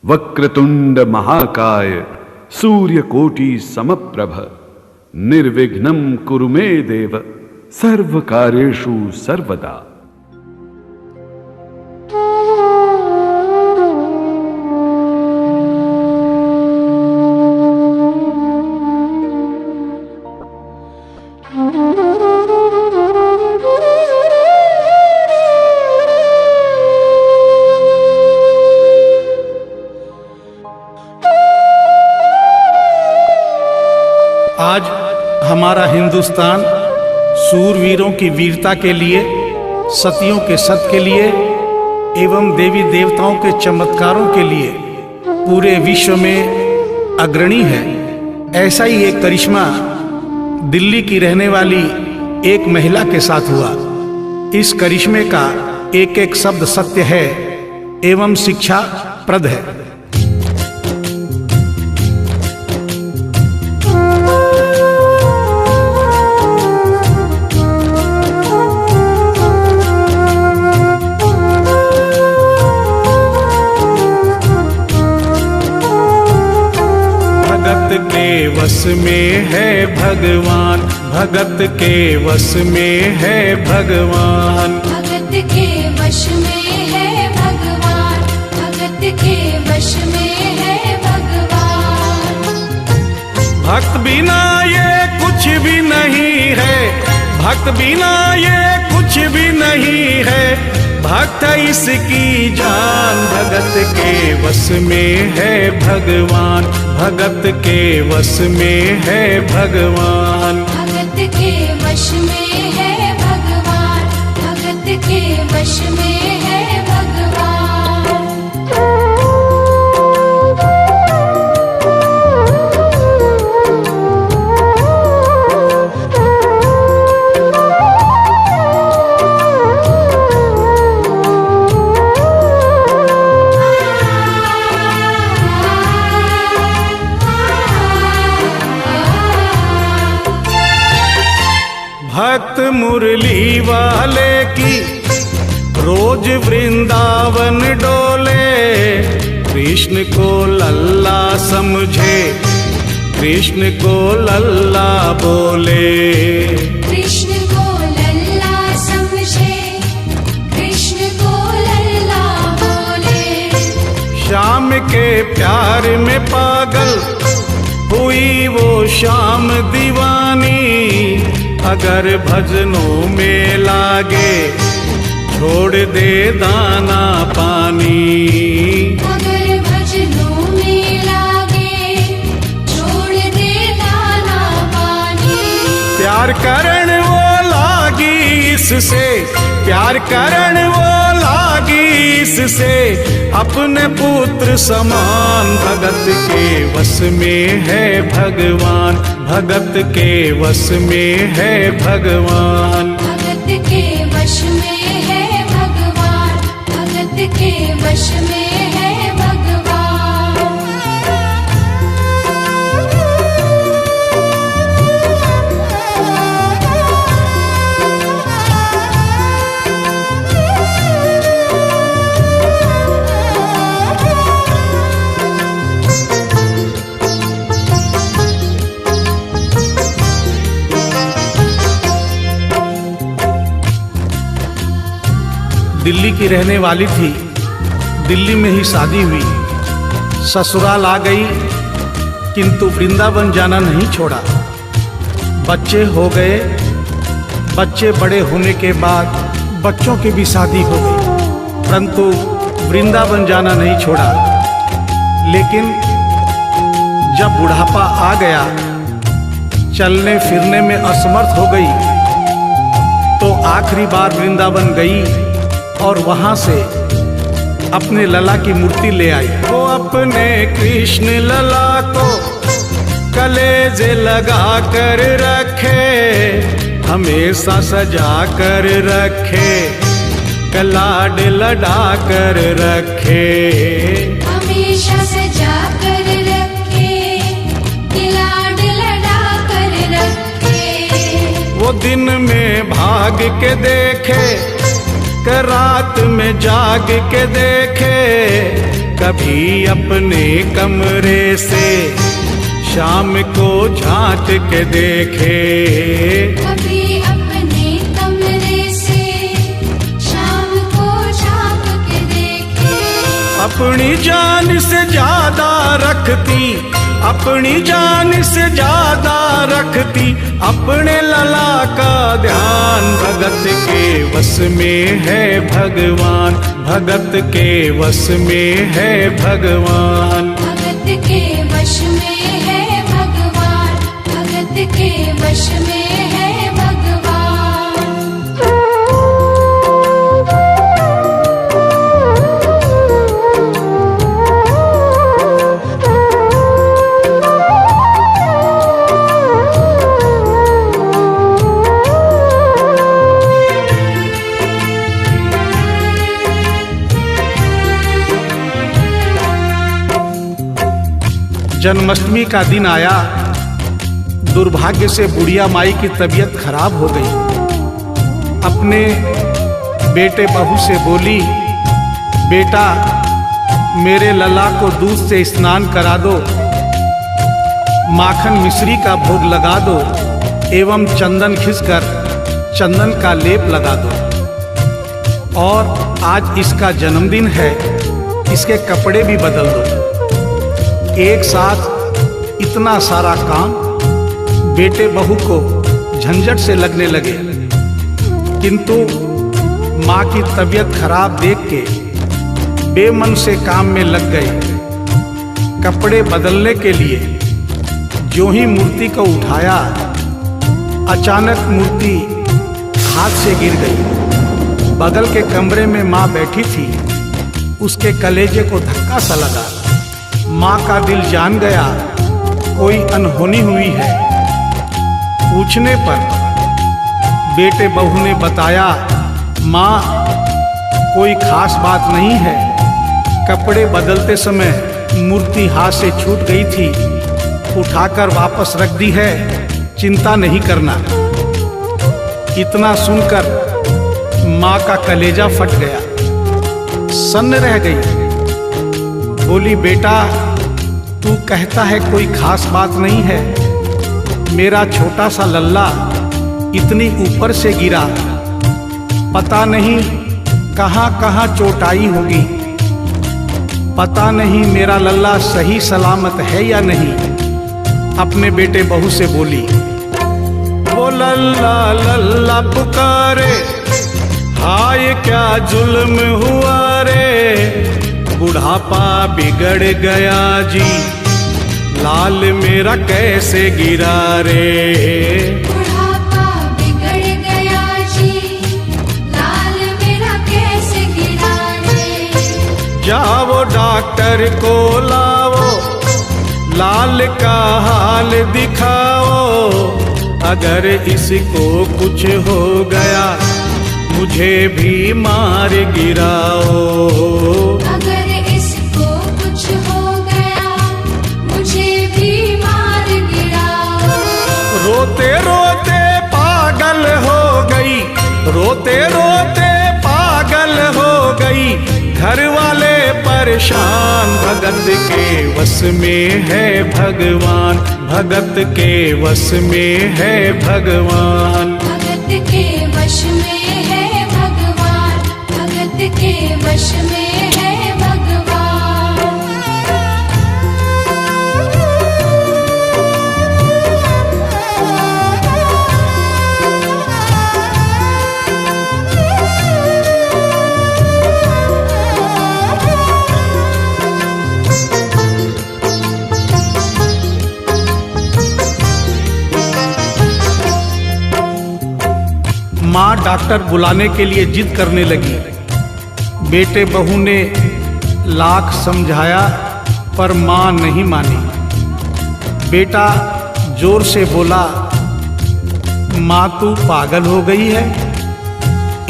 वक्रतुंड महाकाय सूर्यकोटि समप्रभ निर्विघ्नं कुरु मे देव सर्वकार्येषु सर्वदा। आज हमारा हिंदुस्तान सूरवीरों की वीरता के लिए, सतियों के सत के लिए एवं देवी देवताओं के चमत्कारों के लिए पूरे विश्व में अग्रणी है। ऐसा ही एक करिश्मा दिल्ली की रहने वाली एक महिला के साथ हुआ। इस करिश्मे का एक एक शब्द सत्य है एवं शिक्षा प्रद है। भगत के वश में है भगवान, भगत के वश में है भगवान, भगत के वश में है भगवान, भगत के वश में है भगवान। भक्त बिना ये कुछ भी नहीं है, भक्त बिना ये कुछ भी नहीं है, भक्त इसकी जान। भगत के वश में है भगवान, भगत के वश में है भगवान, भगत के वश में है भगवान, भगत के वश में है भगवान। भक्त मुरली वाले की रोज वृंदावन डोले, कृष्ण को लल्ला समझे, कृष्ण को लल्ला बोले, कृष्ण को लल्ला समझे, कृष्ण को लल्ला बोले। श्याम के प्यार में पागल हुई वो शाम दीवानी, अगर भजनों में लागे छोड़ दे दाना पानी, अगर भजनों में लागे छोड़ दे दाना पानी। प्यार करण वो लागी इससे, प्यार करण वो लागी इससे, अपने पुत्र समान। भगत के वश में है भगवान, भगत के वश में है भगवान, भगत के वश में है भगवान, भगत के वश में है भगवान। दिल्ली की रहने वाली थी, दिल्ली में ही शादी हुई, ससुराल आ गई किंतु वृंदावन जाना नहीं छोड़ा। बच्चे हो गए, बच्चे बड़े होने के बाद बच्चों की भी शादी हो गई, परंतु वृंदावन जाना नहीं छोड़ा। लेकिन जब बुढ़ापा आ गया, चलने फिरने में असमर्थ हो गई, तो आखिरी बार वृंदावन गई और वहां से अपने लला की मूर्ति ले आई। वो अपने कृष्ण लला को कलेजे लगा कर रखे, हमेशा सजा कर रखे, कलाड लड़ा कर रखे, हमेशा सजा कर रखे, लाड लड़ा कर रखे। वो दिन में भाग के देखे, रात में जाग के देखे, कभी अपने कमरे से शाम को झांक के देखे, कभी अपने कमरे से शाम को झांक के देखे। अपनी जान से ज्यादा रखती, अपनी जान से ज्यादा रखती अपने लला का ध्यान। भगत के वश में है भगवान, भगत के वश में है भगवान। भगत के वश में है भगवान, भगत के वश में है भगवान। जन्माष्टमी का दिन आया, दुर्भाग्य से बुढ़िया माई की तबीयत खराब हो गई। अपने बेटे बहू से बोली, बेटा मेरे लला को दूध से स्नान करा दो, माखन मिश्री का भोग लगा दो एवं चंदन खिसकर चंदन का लेप लगा दो। और आज इसका जन्मदिन है, इसके कपड़े भी बदल दो। एक साथ इतना सारा काम बेटे बहू को झंझट से लगने लगे, किंतु माँ की तबीयत खराब देख के बेमन से काम में लग गए। कपड़े बदलने के लिए जो ही मूर्ति को उठाया, अचानक मूर्ति हाथ से गिर गई। बगल के कमरे में माँ बैठी थी, उसके कलेजे को धक्का सा लगा। माँ का दिल जान गया कोई अनहोनी हुई है। पूछने पर बेटे बहू ने बताया, माँ कोई खास बात नहीं है, कपड़े बदलते समय मूर्ति हाथ से छूट गई थी, उठाकर वापस रख दी है, चिंता नहीं करना। इतना सुनकर माँ का कलेजा फट गया, सन्न रह गई। बोली, बेटा तू कहता है कोई खास बात नहीं है, मेरा छोटा सा लल्ला इतनी ऊपर से गिरा, पता नहीं कहाँ कहाँ चोट आई होगी, पता नहीं मेरा लल्ला सही सलामत है या नहीं। अपने बेटे बहू से बोली, वो लल्ला लल्ला पुकारे, हाय क्या जुल्म हुआ रे, बुढ़ापा बिगड़ गया जी, लाल मेरा कैसे गिरा रे। बुढ़ापा बिगड़ गया जी, लाल मेरा कैसे गिरा रे। जाओ डॉक्टर को लाओ, लाल का हाल दिखाओ, अगर इसको कुछ हो गया मुझे भी मार गिराओ। अगर इसको कुछ हो गया मुझे भी मार गिराओ। रोते रोते पागल हो गई, रोते रोते पागल हो गई, घर वाले परेशान। भगत के वश में है भगवान, भगत के वश में है भगवान। भगत के वश में है भगवान, भगत के वश में है भगवान। माँ डॉक्टर बुलाने के लिए जिद करने लगी। बेटे बहू ने लाख समझाया पर माँ नहीं मानी। बेटा जोर से बोला, माँ तू पागल हो गई है,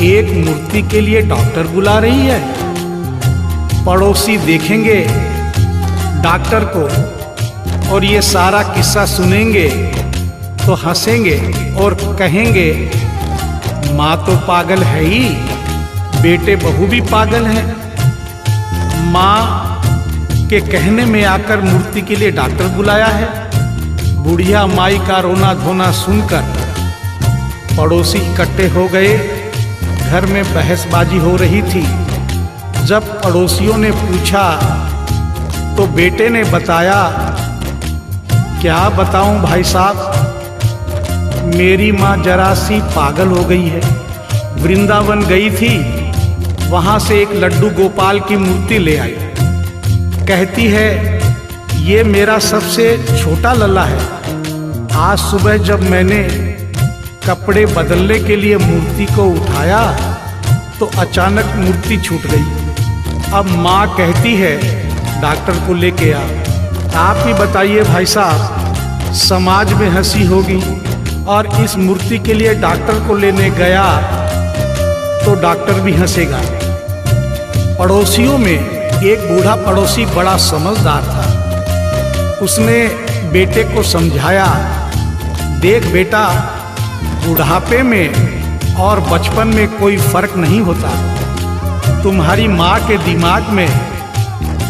एक मूर्ति के लिए डॉक्टर बुला रही है। पड़ोसी देखेंगे डॉक्टर को और ये सारा किस्सा सुनेंगे तो हंसेंगे और कहेंगे माँ तो पागल है ही, बेटे बहू भी पागल है। माँ के कहने में आकर मूर्ति के लिए डॉक्टर बुलाया है। बुढ़िया माई का रोना धोना सुनकर पड़ोसी इकट्ठे हो गए। घर में बहसबाजी हो रही थी। जब पड़ोसियों ने पूछा तो बेटे ने बताया, क्या बताऊं भाई साहब, मेरी माँ जरा सी पागल हो गई है। वृंदावन गई थी, वहां से एक लड्डू गोपाल की मूर्ति ले आई। कहती है ये मेरा सबसे छोटा लल्ला है। आज सुबह जब मैंने कपड़े बदलने के लिए मूर्ति को उठाया तो अचानक मूर्ति छूट गई। अब माँ कहती है डॉक्टर को लेके आ। आप ही बताइए भाई साहब, समाज में हंसी होगी और इस मूर्ति के लिए डॉक्टर को लेने गया तो डॉक्टर भी हंसेगा। पड़ोसियों में एक बूढ़ा पड़ोसी बड़ा समझदार था। उसने बेटे को समझाया, देख बेटा, बुढ़ापे में और बचपन में कोई फर्क नहीं होता। तुम्हारी माँ के दिमाग में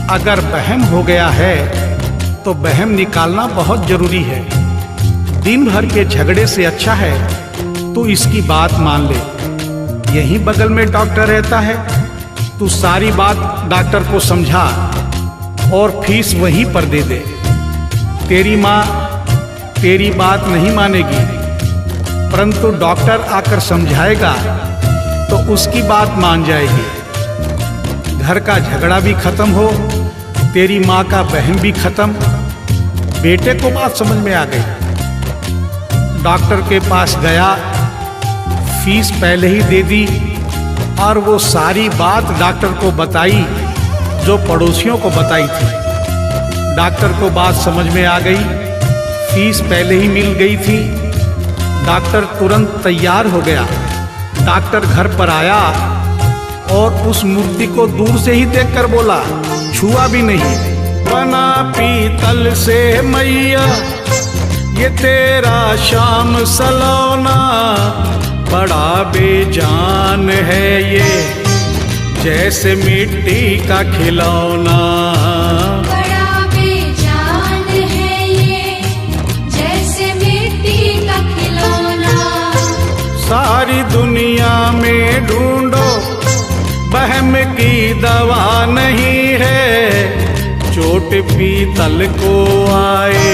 अगर वहम हो गया है तो वहम निकालना बहुत जरूरी है। दिन भर के झगड़े से अच्छा है तू इसकी बात मान ले। यहीं बगल में डॉक्टर रहता है, तू सारी बात डॉक्टर को समझा और फीस वहीं पर दे दे। तेरी माँ तेरी बात नहीं मानेगी, परंतु डॉक्टर आकर समझाएगा तो उसकी बात मान जाएगी। घर का झगड़ा भी खत्म हो, तेरी माँ का बहन भी खत्म। बेटे को बात समझ में आ गई। डॉक्टर के पास गया, फीस पहले ही दे दी और वो सारी बात डॉक्टर को बताई जो पड़ोसियों को बताई थी। डॉक्टर को बात समझ में आ गई, फीस पहले ही मिल गई थी। डॉक्टर तुरंत तैयार हो गया। डॉक्टर घर पर आया और उस मूर्ति को दूर से ही देखकर बोला, छुआ भी नहीं। बना पीतल से मैया ये तेरा शाम सलोना, बड़ा बेजान है ये जैसे मिट्टी का खिलौना। बड़ा बेजान है ये जैसे मिट्टी का खिलौना। सारी दुनिया में ढूंढो वहम की दवा नहीं है, चोट पीतल को आए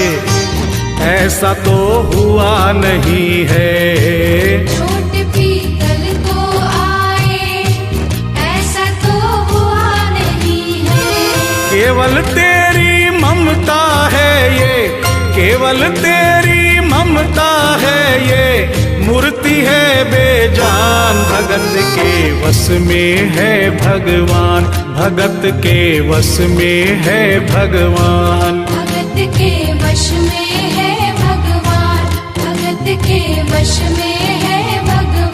ऐसा तो हुआ नहीं है। चोट पीतल को आए ऐसा तो हुआ नहीं है। केवल तेरी ममता है ये, केवल तेरी ममता है ये, मूर्ति है बेजान। भगत के वश में है भगवान, भगत के वश में है भगवान। भगत के वश में है भगवान, भगत के वश में है भगवान।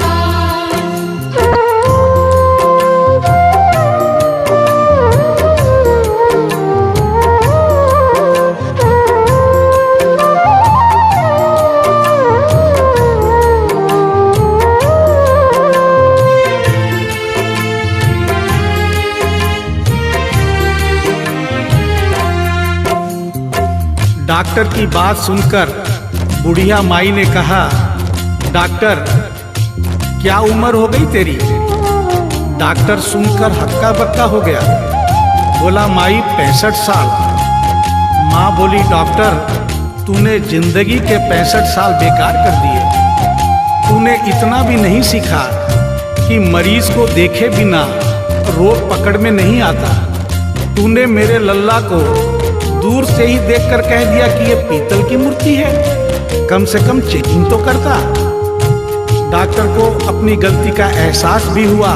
डॉक्टर की बात सुनकर बुढ़िया माई ने कहा, डॉक्टर क्या उम्र हो गई तेरी? डॉक्टर सुनकर हक्का बक्का हो गया। बोला माई 65 साल। माँ बोली डॉक्टर तूने जिंदगी के 65 साल बेकार कर दिए। तूने इतना भी नहीं सीखा कि मरीज को देखे बिना रोग पकड़ में नहीं आता। तूने मेरे लल्ला को दूर से ही देखकर कह दिया कि ये पीतल की मूर्ति है, कम से कम चेकिंग तो करता। डॉक्टर को अपनी गलती का एहसास भी हुआ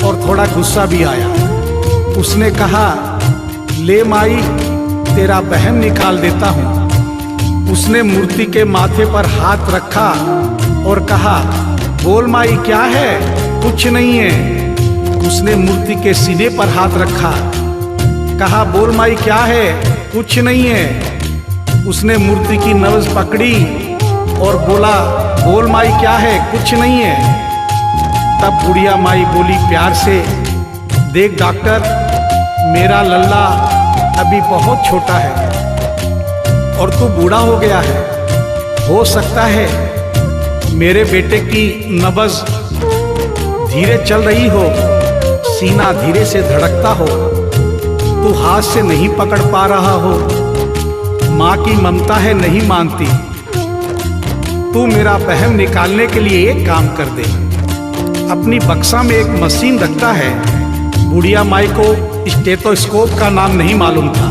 और थोड़ा गुस्सा भी आया। उसने कहा ले माई तेरा बहन निकाल देता हूँ। उसने मूर्ति के माथे पर हाथ रखा और कहा बोल माई क्या है? कुछ नहीं है। उसने मूर्ति के सीने पर हाथ रखा, कहा बोल माई क्या है? कुछ नहीं है। उसने मूर्ति की नब्ज पकड़ी और बोला बोल माई क्या है? कुछ नहीं है। तब बुढ़िया माई बोली प्यार से, देख डॉक्टर मेरा लल्ला अभी बहुत छोटा है और तू बूढ़ा हो गया है। हो सकता है मेरे बेटे की नब्ज धीरे चल रही हो, सीना धीरे से धड़कता हो, तू हाथ से नहीं पकड़ पा रहा हो, माँ की ममता है नहीं मानती। तू मेरा वहम निकालने के लिए एक काम कर दे। अपनी बक्सा में एक मशीन रखता है। बुढ़िया माई को स्टेथोस्कोप का नाम नहीं मालूम था।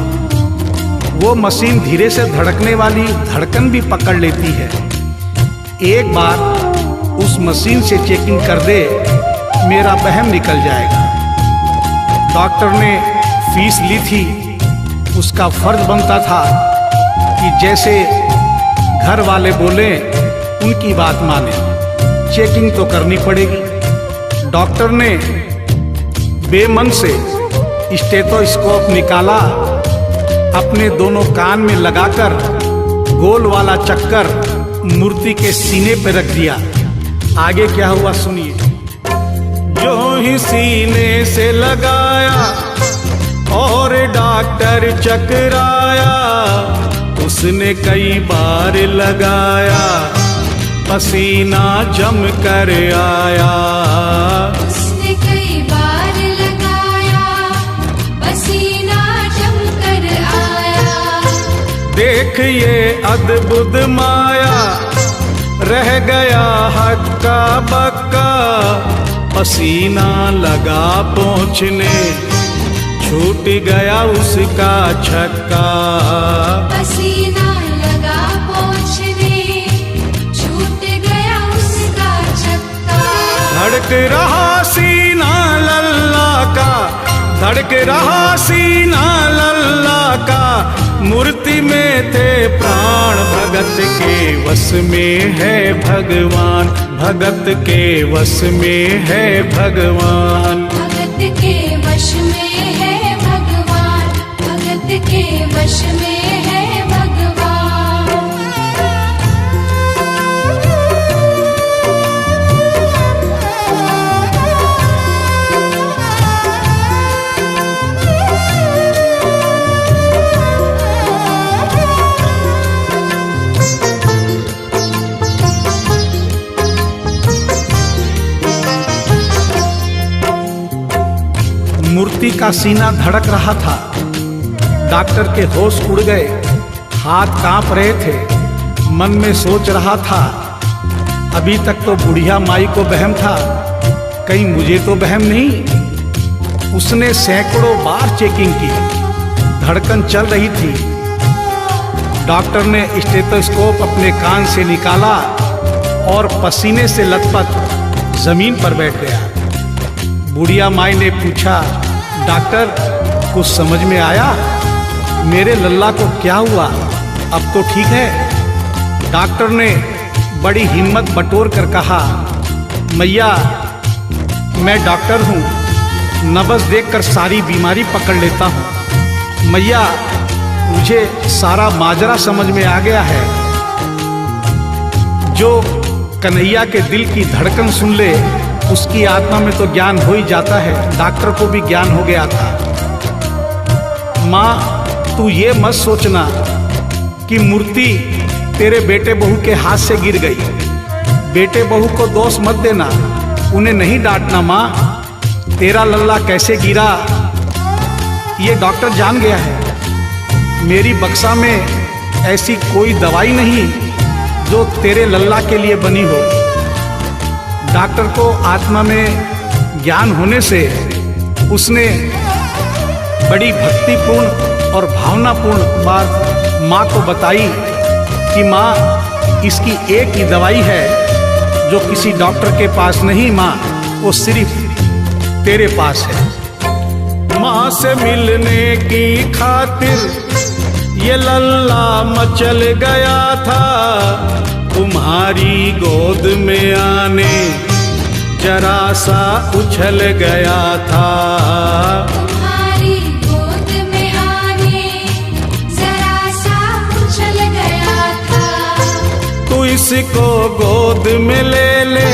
वो मशीन धीरे से धड़कने वाली धड़कन भी पकड़ लेती है। एक बार उस मशीन से चेकिंग कर दे, मेरा वहम निकल जाएगा। डॉक्टर ने फीस ली थी, उसका फर्ज बनता था कि जैसे घर वाले बोले उनकी बात माने। चेकिंग तो करनी पड़ेगी। डॉक्टर ने बेमन से स्टेथोस्कोप निकाला, अपने दोनों कान में लगाकर गोल वाला चक्कर मूर्ति के सीने पर रख दिया। आगे क्या हुआ सुनिए। जो ही सीने से लगाया और डॉक्टर चकराया, उसने कई बार लगाया, पसीना जम कर आया। उसने कई बार लगाया, पसीना जम कर आया। देख ये अद्भुत माया, रह गया हक्का बक्का, पसीना लगा पहुँचने, छूट गया उसका छक्का। पसीना लगा पहुँचने, छूट गया उसका छक्का। धड़क रहा सीना लल्ला का, धड़क रहा सीना लल्ला का, मूर्ति में थे प्राण, भगत के वश में है भगवान, भगत के वश में है भगवान। भगत के वश में है भगवान, भगत के वश में है भगवान। मूर्ति का सीना धड़क रहा था। डॉक्टर के होश उड़ गए, हाथ कांप रहे थे। मन में सोच रहा था, अभी तक तो बुढ़िया माई को वहम था, कहीं मुझे तो वहम नहीं। उसने सैकड़ों बार चेकिंग की, धड़कन चल रही थी। डॉक्टर ने स्टेथोस्कोप अपने कान से निकाला और पसीने से लथपथ जमीन पर बैठ गया। बुढ़िया माई ने पूछा, डॉक्टर कुछ समझ में आया? मेरे लल्ला को क्या हुआ? अब तो ठीक है। डॉक्टर ने बड़ी हिम्मत बटोर कर कहा, मैया मैं डॉक्टर हूँ, नब्ज देखकर सारी बीमारी पकड़ लेता हूँ। मैया मुझे सारा माजरा समझ में आ गया है। जो कन्हैया के दिल की धड़कन सुन ले, उसकी आत्मा में तो ज्ञान हो ही जाता है। डॉक्टर को भी ज्ञान हो गया था। माँ तू ये मत सोचना कि मूर्ति तेरे बेटे बहू के हाथ से गिर गई। बेटे बहू को दोष मत देना, उन्हें नहीं डांटना। माँ तेरा लल्ला कैसे गिरा ये डॉक्टर जान गया है। मेरी बक्सा में ऐसी कोई दवाई नहीं जो तेरे लल्ला के लिए बनी हो। डॉक्टर को आत्मा में ज्ञान होने से उसने बड़ी भक्तिपूर्ण और भावनापूर्ण बात माँ को बताई कि माँ इसकी एक ही दवाई है जो किसी डॉक्टर के पास नहीं, माँ वो सिर्फ तेरे पास है। माँ से मिलने की खातिर ये लल्ला मचल गया था, तुम्हारी गोद में आने जरा सा उछल गया था। तुम्हारी गोद में आने जरा सा उछल गया था। तू इसको गोद में ले ले,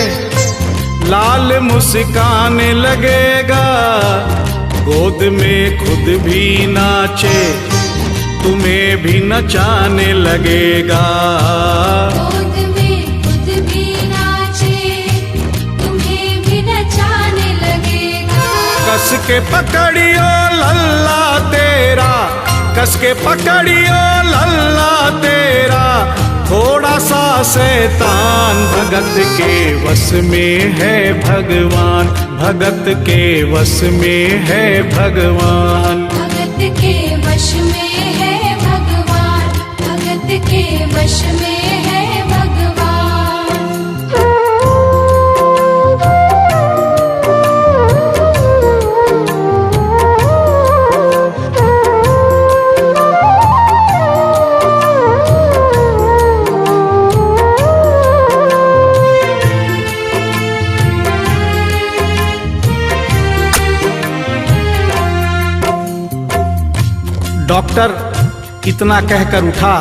लाल मुस्कान लगेगा, गोद में खुद भी नाचे तुम्हें भी नचाने लगेगा। गोद में खुद भी नाचे, तुम्हें भी नचाने लगेगा। कस के पकड़ियो लल्ला तेरा, कस के पकड़ियो लल्ला तेरा, थोड़ा सा शैतान भगत के वश में है भगवान, भगत के वश में है भगवान। भगत के वश में है भगवान, भगत के वश में है भगवान। डॉक्टर इतना कहकर उठा,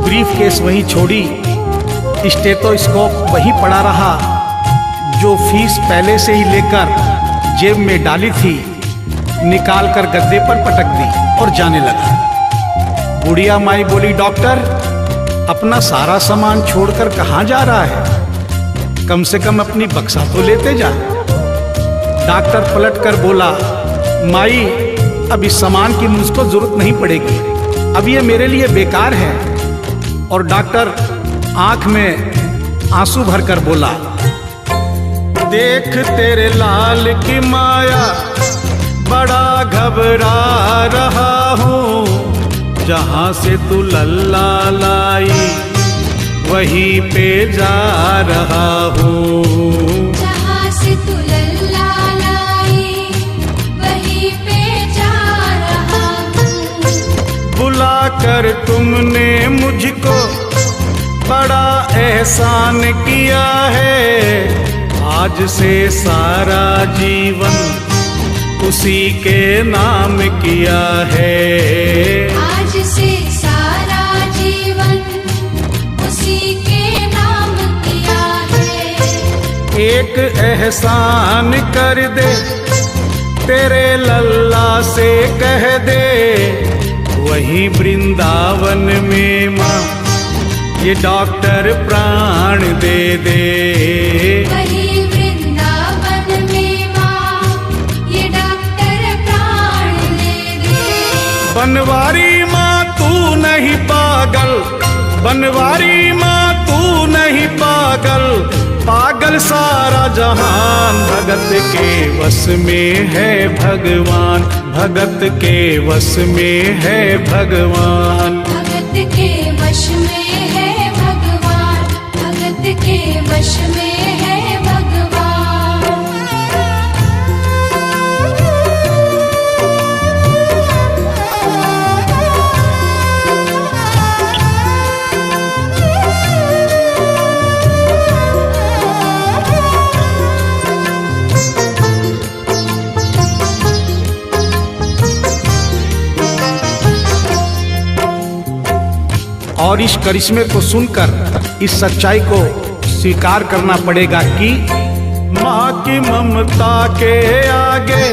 ब्रीफ केस वहीं छोड़ी, स्टेथोस्कोप वहीं पड़ा रहा जो फीस पहले से ही लेकर जेब में डाली थी, निकाल कर गद्दे पर पटक दी और जाने लगा। बुढ़िया माई बोली, डॉक्टर अपना सारा सामान छोड़कर कहाँ जा रहा है, कम से कम अपनी बक्सा तो लेते जा। डॉक्टर पलट कर बोला, माई अब इस सामान की मुझको जरूरत नहीं पड़ेगी, अब ये मेरे लिए बेकार है। और डॉक्टर आंख में आंसू भरकर बोला, देख तेरे लाल की माया, बड़ा घबरा रहा हूँ, जहाँ से तू लल्ला लाई वहीं पे जा रहा हूँ। जहाँ से तू लल्ला लाई वहीं पे जा रहा हूँ। बुला कर तुमने मुझको बड़ा एहसान किया है, आज से सारा जीवन उसी के नाम किया है। आज से सारा जीवन उसी के नाम किया है। एक एहसान कर दे, तेरे लल्ला से कह दे, वही वृंदावन में माँ ये डॉक्टर प्राण दे दे। वही वृंदावन में माँ ये डॉक्टर प्राण दे दे। बनवारी माँ तू नहीं पागल, बनवारी माँ तू नहीं पागल, पागल सारा जहान, भगत के वश में है भगवान, भगत के वश में है भगवान। भगत के वश में है भगवान, भगत के वश में है भगवान। और इस करिश्मे को सुनकर इस सच्चाई को स्वीकार करना पड़ेगा कि माँ की ममता के आगे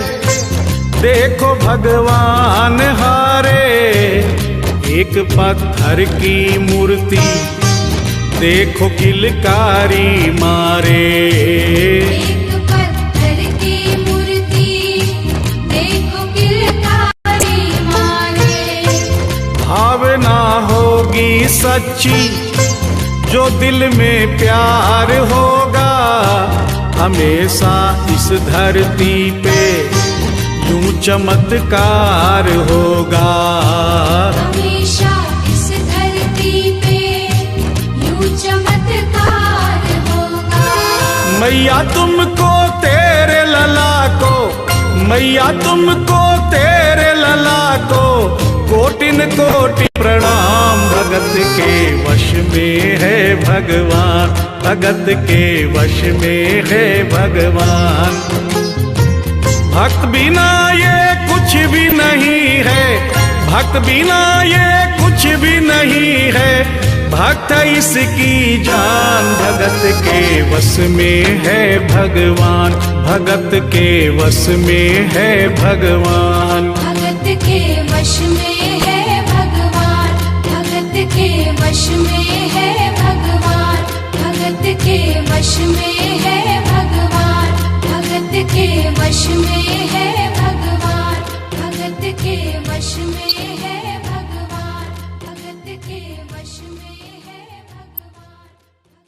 देखो भगवान हारे। एक पत्थर की मूर्ति देखो किलकारी मारे। एक पत्थर की मूर्ति देखो किलकारी मारे। भावना होगी सच्ची जो दिल में प्यार होगा, हमेशा इस धरती पे यूं चमत्कार होगा। हमेशा इस धरती पे यूं चमत्कार होगा। मैया तुमको तेरे लला को, मैया तुमको तेरे लला को कोटिन कोटि प्रणाम। भगत के वश में है भगवान, भगत के वश में है भगवान। भक्त बिना ये कुछ भी नहीं है, भक्त बिना ये कुछ भी नहीं है, भक्त इसकी जान। भगत के वश में है भगवान, भगत के वश में है भगवान। भगत के वश में है भगवान। वश में है भगवान, भगत के वश में